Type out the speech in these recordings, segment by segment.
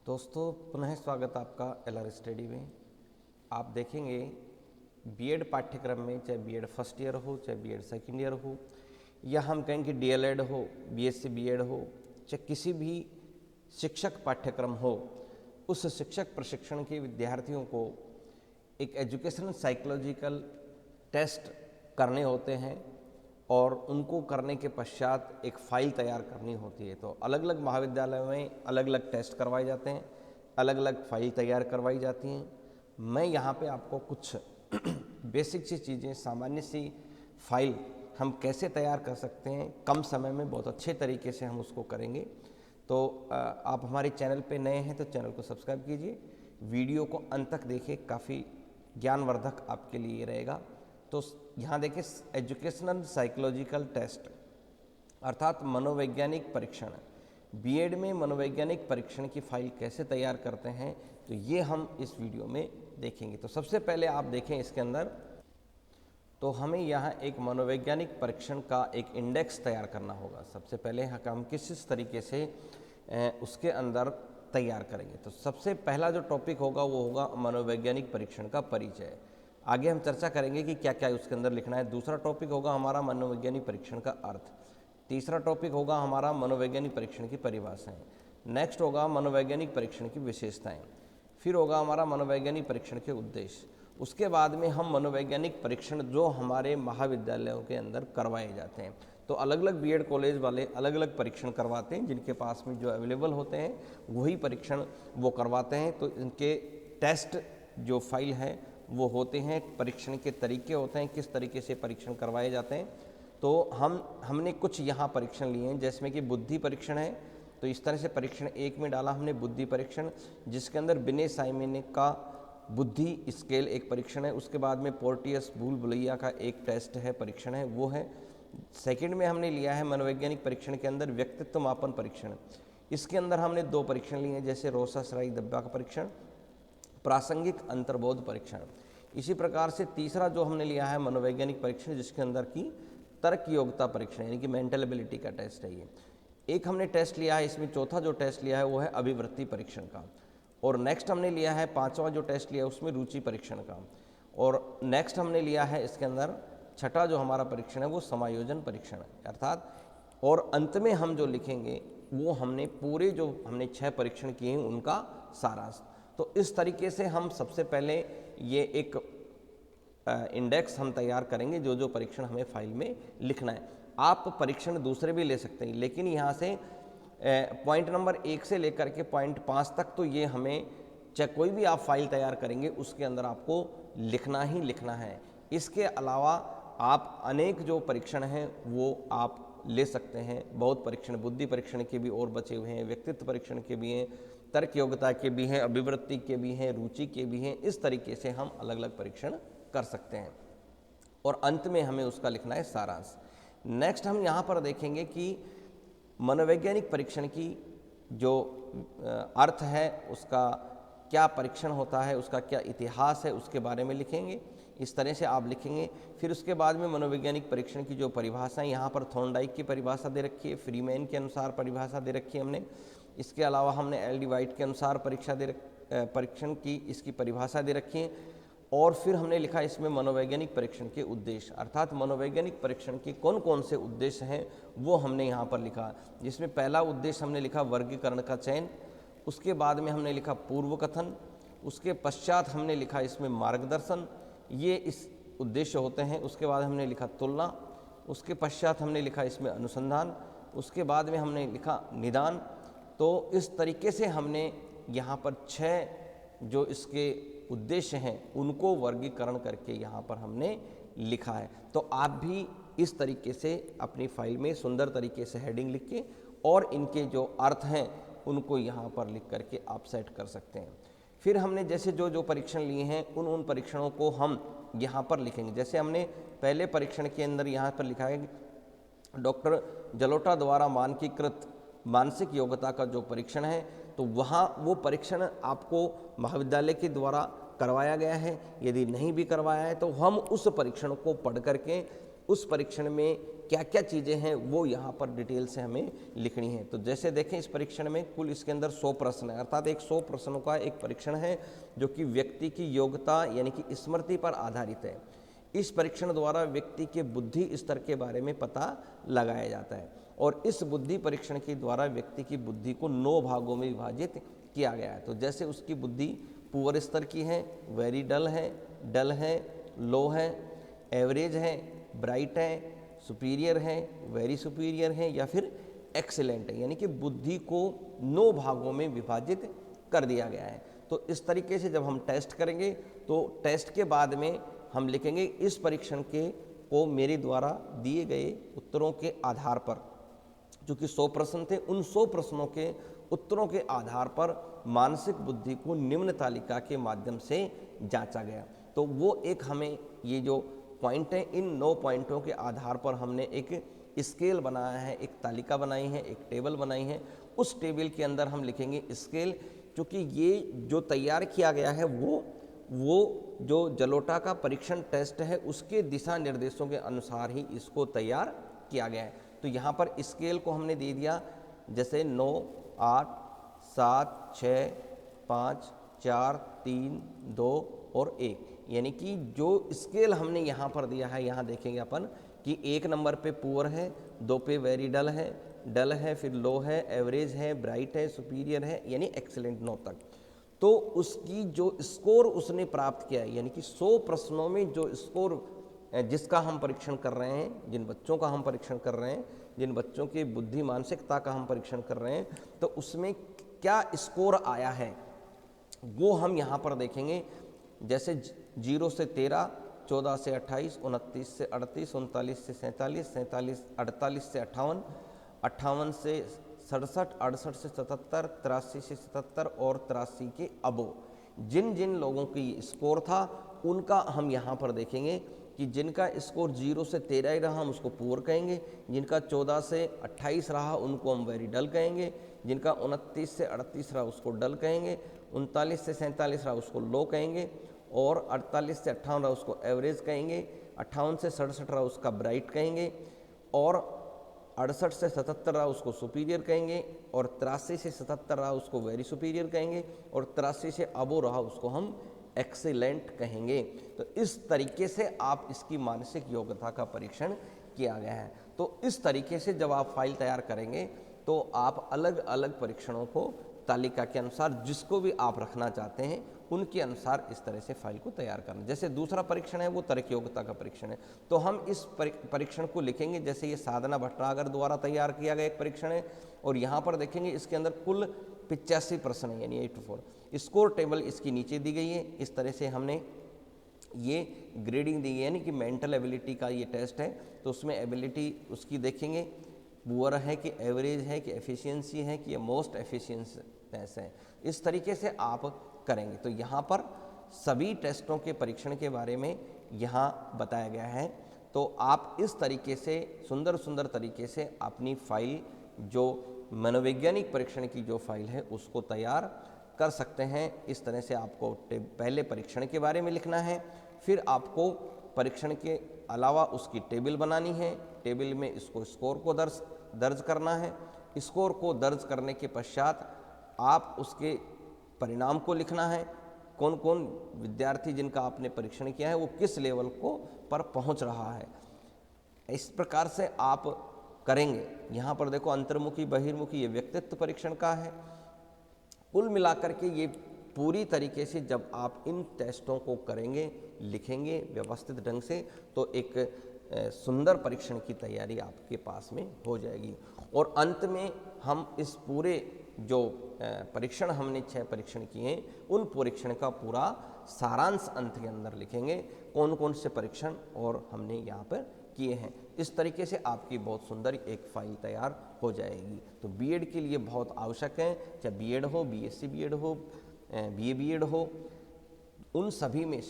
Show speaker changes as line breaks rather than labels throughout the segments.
दोस्तों पुनः स्वागत आपका एलआर स्टडी में। आप देखेंगे बीएड पाठ्यक्रम में, चाहे बीएड फर्स्ट ईयर हो, चाहे बीएड सेकंड ईयर हो, या हम कहें कि डीएलएड हो, बीएससी बीएड हो, चाहे किसी भी शिक्षक पाठ्यक्रम हो, उस शिक्षक प्रशिक्षण के विद्यार्थियों को एक एजुकेशनल साइकोलॉजिकल टेस्ट करने होते हैं और उनको करने के पश्चात एक फ़ाइल तैयार करनी होती है। तो अलग अलग महाविद्यालयों में अलग अलग टेस्ट करवाए जाते हैं, अलग अलग फाइल तैयार करवाई जाती हैं। मैं यहाँ पे आपको कुछ बेसिक सी चीज़ें, सामान्य सी फाइल हम कैसे तैयार कर सकते हैं, कम समय में बहुत अच्छे तरीके से हम उसको करेंगे। तो आप हमारे चैनल पे नए हैं तो चैनल को सब्सक्राइब कीजिए, वीडियो को अंत तक देखिए, काफ़ी ज्ञानवर्धक आपके लिए रहेगा। तो यहाँ देखिए, एजुकेशनल साइकोलॉजिकल टेस्ट अर्थात मनोवैज्ञानिक परीक्षण, बीएड में मनोवैज्ञानिक परीक्षण की फाइल कैसे तैयार करते हैं, तो ये हम इस वीडियो में देखेंगे। तो सबसे पहले आप देखें इसके अंदर, तो हमें यहाँ एक मनोवैज्ञानिक परीक्षण का एक इंडेक्स तैयार करना होगा। सबसे पहले हम किस तरीके से उसके अंदर तैयार करेंगे। तो सबसे पहला जो टॉपिक होगा वो होगा मनोवैज्ञानिक परीक्षण का परिचय। आगे हम चर्चा करेंगे कि क्या क्या उसके अंदर लिखना है। दूसरा टॉपिक होगा हमारा मनोवैज्ञानिक परीक्षण का अर्थ। तीसरा टॉपिक होगा हमारा मनोवैज्ञानिक परीक्षण की परिभाषाएं। नेक्स्ट होगा मनोवैज्ञानिक परीक्षण की विशेषताएं। फिर होगा हमारा मनोवैज्ञानिक परीक्षण के उद्देश्य। उसके बाद में हम मनोवैज्ञानिक परीक्षण जो हमारे महाविद्यालयों के अंदर करवाए जाते हैं, तो अलग अलग बीएड कॉलेज वाले अलग अलग परीक्षण करवाते हैं, जिनके पास में जो अवेलेबल होते हैं वही परीक्षण वो करवाते हैं। तो इनके टेस्ट जो फाइल है वो होते हैं, परीक्षण के तरीके होते हैं, किस तरीके से परीक्षण करवाए जाते हैं। तो हमने कुछ यहाँ परीक्षण लिए हैं, जिसमें कि बुद्धि परीक्षण है। तो इस तरह से परीक्षण एक में डाला हमने बुद्धि परीक्षण, जिसके अंदर विनय साइमन का बुद्धि स्केल एक परीक्षण है। उसके बाद में पोर्टियस भूल भुलैया का एक टेस्ट है, परीक्षण है, वो है। सेकंड में हमने लिया है मनोवैज्ञानिक परीक्षण के अंदर व्यक्तित्व मापन परीक्षण। इसके अंदर हमने दो परीक्षण लिए हैं, जैसे रोसासराई दब्बा का परीक्षण, प्रासंगिक अंतर्बोध परीक्षण। इसी प्रकार से तीसरा जो हमने लिया है मनोवैज्ञानिक परीक्षण, जिसके अंदर की तर्क योग्यता परीक्षण, यानी कि मेंटल एबिलिटी का टेस्ट है ये। एक हमने टेस्ट लिया है, इसमें चौथा जो टेस्ट लिया है वो है अभिवृत्ति परीक्षण का। और नेक्स्ट हमने लिया है पांचवा जो टेस्ट लिया है उसमें रुचि परीक्षण का। और नेक्स्ट हमने लिया है इसके अंदर छठा जो हमारा परीक्षण है वो समायोजन परीक्षण है, अर्थात। और अंत में हम जो लिखेंगे वो हमने पूरे जो हमने 6 परीक्षण किए हैं उनका सारांश। तो इस तरीके से हम सबसे पहले ये एक इंडेक्स हम तैयार करेंगे, जो जो परीक्षण हमें फाइल में लिखना है। आप परीक्षण दूसरे भी ले सकते हैं, लेकिन यहाँ से पॉइंट नंबर 1 से लेकर के पॉइंट 5 तक तो ये हमें, चाहे कोई भी आप फाइल तैयार करेंगे उसके अंदर आपको लिखना ही लिखना है। इसके अलावा आप अनेक जो परीक्षण हैं वो आप ले सकते हैं। बहुत परीक्षण, बुद्धि परीक्षण के भी और बचे हुए हैं, व्यक्तित्व परीक्षण के भी हैं, तर्क योग्यता के भी हैं, अभिवृत्ति के भी हैं, रुचि के भी हैं। इस तरीके से हम अलग अलग परीक्षण कर सकते हैं और अंत में हमें उसका लिखना है सारांश। नेक्स्ट हम यहाँ पर देखेंगे कि मनोवैज्ञानिक परीक्षण की जो अर्थ है, उसका क्या परीक्षण होता है, उसका क्या इतिहास है, उसके बारे में लिखेंगे। इस तरह से आप लिखेंगे। फिर उसके बाद में मनोवैज्ञानिक परीक्षण की जो परिभाषा है, यहाँ पर थॉर्नडाइक की परिभाषा दे रखी है, फ्रीमैन के अनुसार परिभाषा दे रखी है हमने। इसके अलावा हमने एल डी वाइट के अनुसार परीक्षण की इसकी परिभाषा दे रखी है। और फिर हमने लिखा इसमें मनोवैज्ञानिक परीक्षण के उद्देश्य, अर्थात मनोवैज्ञानिक परीक्षण के कौन कौन से उद्देश्य हैं वो हमने यहाँ पर लिखा। जिसमें पहला उद्देश्य हमने लिखा वर्गीकरण का चयन, उसके बाद में हमने लिखा पूर्व कथन, उसके पश्चात हमने लिखा इसमें मार्गदर्शन, ये इस उद्देश्य होते हैं। उसके बाद हमने लिखा तुलना, उसके पश्चात हमने लिखा इसमें अनुसंधान, उसके बाद में हमने लिखा निदान। तो इस तरीके से हमने यहाँ पर 6 जो इसके उद्देश्य हैं उनको वर्गीकरण करके यहाँ पर हमने लिखा है। तो आप भी इस तरीके से अपनी फाइल में सुंदर तरीके से हेडिंग लिख के और इनके जो अर्थ हैं उनको यहाँ पर लिख करके आप सेट कर सकते हैं। फिर हमने जैसे जो जो परीक्षण लिए हैं उन परीक्षणों को हम यहाँ पर लिखेंगे। जैसे हमने पहले परीक्षण के अंदर यहाँ पर लिखा है डॉक्टर जलोटा द्वारा मानकीकृत मानसिक योग्यता का जो परीक्षण है, तो वहाँ वो परीक्षण आपको महाविद्यालय के द्वारा करवाया गया है। यदि नहीं भी करवाया है तो हम उस परीक्षण को पढ़ करके उस परीक्षण में क्या क्या चीज़ें हैं वो यहाँ पर डिटेल से हमें लिखनी है। तो जैसे देखें इस परीक्षण में कुल इसके अंदर 100 प्रश्न है, अर्थात एक 100 प्रश्नों का एक परीक्षण है जो कि व्यक्ति की योग्यता यानी कि स्मृति पर आधारित है। इस परीक्षण द्वारा व्यक्ति के बुद्धि स्तर के बारे में पता लगाया जाता है और इस बुद्धि परीक्षण के द्वारा व्यक्ति की बुद्धि को 9 भागों में विभाजित किया गया है। तो जैसे उसकी बुद्धि पुअर स्तर की है, वेरी डल है, लो है, एवरेज है, ब्राइट है, सुपीरियर है, वेरी सुपीरियर है या फिर एक्सीलेंट है, यानी कि बुद्धि को 9 भागों में विभाजित कर दिया गया है। तो इस तरीके से जब हम टेस्ट करेंगे तो टेस्ट के बाद में हम लिखेंगे इस परीक्षण के को मेरे द्वारा दिए गए उत्तरों के आधार पर, जो कि 100 प्रश्न थे, उन 100 प्रश्नों के उत्तरों के आधार पर मानसिक बुद्धि को निम्न तालिका के माध्यम से जांचा गया। तो वो एक हमें ये जो पॉइंट है, इन 9 पॉइंटों के आधार पर हमने एक स्केल बनाया है, एक तालिका बनाई है, एक टेबल बनाई है। उस टेबल के अंदर हम लिखेंगे स्केल, क्योंकि ये जो तैयार किया गया है वो जो जलोटा का परीक्षण टेस्ट है उसके दिशा निर्देशों के अनुसार ही इसको तैयार किया गया है। तो यहाँ पर स्केल को हमने दे दिया जैसे 9, 8, 7, 6, 5, 4, 3, 2 और 1, यानी कि जो स्केल हमने यहाँ पर दिया है, यहाँ देखेंगे अपन कि 1 नंबर पे पुअर है, 2 पे वेरी डल है, फिर लो है, एवरेज है, ब्राइट है, सुपीरियर है, यानी एक्सीलेंट 9 तक। तो उसकी जो स्कोर उसने प्राप्त किया है, यानी कि 100 प्रश्नों में जो स्कोर जिसका हम परीक्षण कर रहे हैं, जिन बच्चों का हम परीक्षण कर रहे हैं, जिन बच्चों की बुद्धि मानसिकता का हम परीक्षण कर रहे हैं, तो उसमें क्या स्कोर आया है वो हम यहाँ पर देखेंगे। जैसे 0 से 13, 14 से 28, 29 से 38, 39 से 47, 48 से 58, 58 से 67, 68 से 77, 83 से 77 और 83 के अबोव जिन जिन लोगों की स्कोर था उनका हम यहाँ पर देखेंगे कि जिनका स्कोर 0 से 13 ही रहा हम उसको पुअर कहेंगे, जिनका 14 से 28 रहा उनको हम वेरी डल कहेंगे, जिनका 29 से 38 रहा उसको डल कहेंगे, 39 से 47 रहा उसको लो कहेंगे और 48 से 58 रहा उसको एवरेज कहेंगे, 58 से 67 रहा उसका ब्राइट कहेंगे और 68 से 77 रहा उसको सुपीरियर कहेंगे और 83 से 77 रहा उसको वेरी सुपीरियर कहेंगे और 83 से अबो रहा उसको हम एक्सीलेंट कहेंगे। तो इस तरीके से आप इसकी मानसिक योग्यता का परीक्षण किया गया है। तो इस तरीके से जब आप फाइल तैयार करेंगे तो आप अलग अलग परीक्षणों को तालिका के अनुसार जिसको भी आप रखना चाहते हैं उनके अनुसार इस तरह से फाइल को तैयार करना। जैसे दूसरा परीक्षण है वो तर्क योग्यता का परीक्षण है, तो हम इस परीक्षण को लिखेंगे जैसे ये साधना भट्टागर द्वारा तैयार किया गया एक परीक्षण है और यहाँ पर देखेंगे इसके अंदर कुल 85 प्रश्न है, यानी 8 स्कोर टेबल इसकी नीचे दी गई है। इस तरह से हमने ये ग्रेडिंग दी गई, यानी कि मेंटल एबिलिटी का ये टेस्ट है तो उसमें एबिलिटी उसकी देखेंगे पुअर है कि एवरेज है कि एफिशिएंसी है कि मोस्ट एफिशिएंस है। इस तरीके से आप करेंगे। तो यहाँ पर सभी टेस्टों के परीक्षण के बारे में यहाँ बताया गया है। तो आप इस तरीके से सुंदर सुंदर तरीके से अपनी फाइल जो मनोवैज्ञानिक परीक्षण की जो फाइल है उसको तैयार कर सकते हैं। इस तरह से आपको पहले परीक्षण के बारे में लिखना है, फिर आपको परीक्षण के अलावा उसकी टेबल बनानी है, टेबल में इसको स्कोर को दर्ज करना है। स्कोर को दर्ज करने के पश्चात आप उसके परिणाम को लिखना है, कौन कौन विद्यार्थी जिनका आपने परीक्षण किया है वो किस लेवल को पर पहुंच रहा है। इस प्रकार से आप करेंगे। यहाँ पर देखो अंतर्मुखी बहिर्मुखी ये व्यक्तित्व परीक्षण का है। कुल मिलाकर के ये पूरी तरीके से जब आप इन टेस्टों को करेंगे, लिखेंगे व्यवस्थित ढंग से, तो एक सुंदर परीक्षण की तैयारी आपके पास में हो जाएगी। और अंत में हम इस पूरे जो परीक्षण हमने 6 परीक्षण किए हैं उन परीक्षण का पूरा सारांश अंत के अंदर लिखेंगे, कौन कौन से परीक्षण और हमने यहाँ पर किए हैं। इस तरीके से आपकी बहुत सुंदर एक फाइल तैयार हो जाएगी। तो बीएड के लिए बहुत आवश्यक है, चाहे बीएड हो, बीएससी बीएड हो, बीए बीएड हो, उन सभी में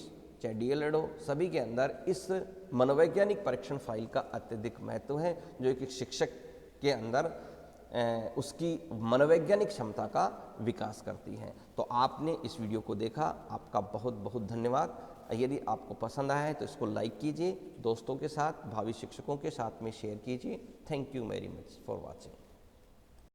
चाहे डीएलएड हो, सभी के अंदर इस मनोवैज्ञानिक परीक्षण फाइल का अत्यधिक महत्व है, जो एक शिक्षक के अंदर उसकी मनोवैज्ञानिक क्षमता का विकास करती है। तो आपने इस वीडियो को देखा, आपका बहुत बहुत धन्यवाद। यदि आपको पसंद आया है तो इसको लाइक कीजिए, दोस्तों के साथ, भावी शिक्षकों के साथ में शेयर कीजिए। Thank you very much for watching.